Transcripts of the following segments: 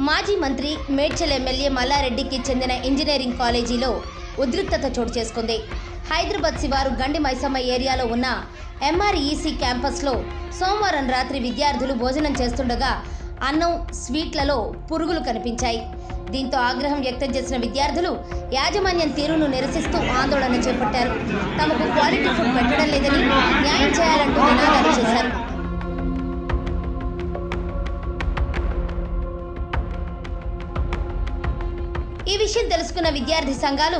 మాజీ మంత్రి మేడ్చల్ ఎమ్మెల్యే మల్లారెడ్డికి చెందిన ఇంజనీరింగ్ కాలేజీలో ఉద్రిక్తత చోటు చేసుకుంది. హైదరాబాద్ శివారు గండి మైసమ్మ ఏరియాలో ఉన్న ఎంఆర్ఈసీ క్యాంపస్లో సోమవారం రాత్రి విద్యార్థులు భోజనం చేస్తుండగా అన్నం స్వీట్లలో పురుగులు కనిపించాయి. దీంతో ఆగ్రహం వ్యక్తం చేసిన విద్యార్థులు యాజమాన్యం తీరును నిరసిస్తూ ఆందోళన చేపట్టారు. తమకు క్వాలిటీ ఫుడ్ పెట్టడం లేదని న్యాయం చేయాలంటూ నినాదాలు చేశారు. ఈ విషయం తెలుసుకున్న విద్యార్థి సంఘాలు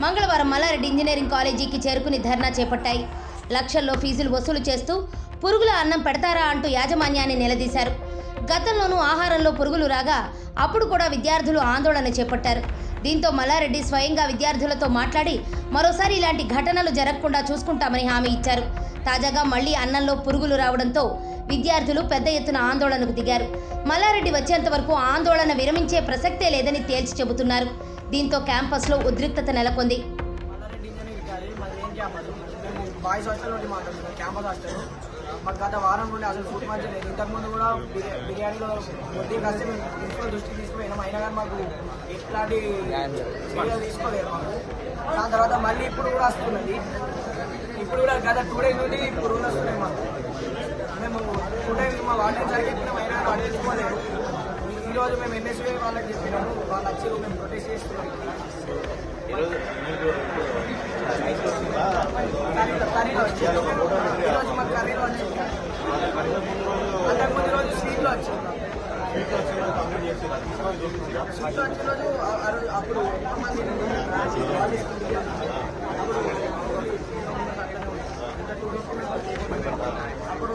మంగళవారం మల్లారెడ్డి ఇంజనీరింగ్ కాలేజీకి చేరుకుని ధర్నా చేపట్టాయి. లక్షల్లో ఫీజులు వసూలు చేస్తూ పురుగుల అన్నం పెడతారా అంటూ యాజమాన్యాన్ని నిలదీశారు. గతంలోనూ ఆహారంలో పురుగులు రాగా అప్పుడు కూడా విద్యార్థులు ఆందోళన చేపట్టారు. దీంతో మల్లారెడ్డి స్వయంగా విద్యార్థులతో మాట్లాడి మరోసారి ఇలాంటి ఘటనలు జరగకుండా చూసుకుంటామని హామీ ఇచ్చారు. తాజాగా మళ్లీ అన్నంలో పురుగులు రావడంతో విద్యార్థులు పెద్ద ఎత్తున ఆందోళనకు దిగారు. మల్లారెడ్డి వచ్చేంత వరకు ఆందోళన విరమించే ప్రసక్తే లేదని తేల్చి చెబుతున్నారు. దీంతో క్యాంపస్లో ఉద్రిక్తత నెలకొంది. మాకు గత వారం నుండి అసలు ఫుడ్ మంచి లేదు. ఇంతకుముందు కూడా బిర్యానీలో కొద్దిగా కాస్తే మేము ప్రిన్సిపల్ దృష్టికి తీసుకుపోయినాం. అయినా కానీ మాకు ఎట్లాంటి చర్యలు తీసుకోలేదు మాకు. దాని తర్వాత మళ్ళీ ఇప్పుడు కూడా వస్తున్నది. ఇప్పుడు కూడా గత 2 days నుండి పురుగులు వస్తున్నాయి మాకు. మేము 2 days మా వాటర్ సరిగ్గా చెప్పినాం, అయినా వాటర్ తీసుకోలేదు. ఈరోజు మేము ఎన్ఎస్వీ వాళ్ళకి చెప్పినాము, వాళ్ళు వచ్చి మేము ప్రొటెస్ట్ చేస్తున్నాం. కర్రీలో వచ్చింది, ఈరోజు మాకు కర్రీలో వచ్చింది. అంతకుముందు రోజు స్వీట్లో వచ్చింది. స్వీట్లో వచ్చిన రోజు అప్పుడు మంది అప్పుడు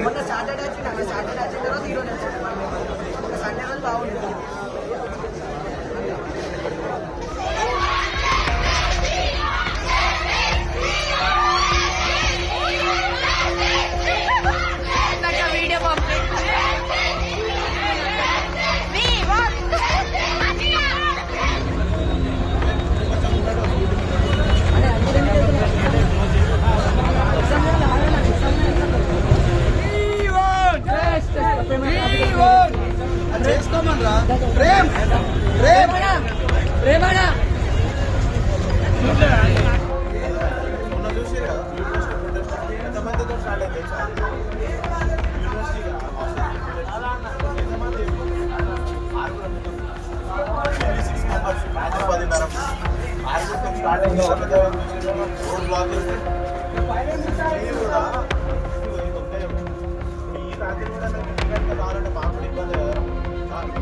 మొన్న సాటర్డే వచ్చింది. సాటర్డే వచ్చిన తర్వాత ఈరోజు వచ్చింది. సండే రోజు బాగుంటుంది. ప్రేమ్ ప్రేమ్ ప్రేమనా మొన్న చూసి ఎంతమందితో స్టార్ట్ అయింది. స్టార్ట్ అయింది. రోడ్ బ్లాక్ చేస్తే ఈ రాత్రి కూడా కావాలంటే మాకు ఇబ్బంది కదా.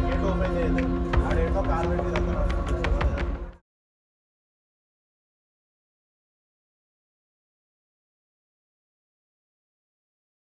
గేట్ ఓపెన్ చేయదు, ఆ డేట్లో కార్ పెట్టి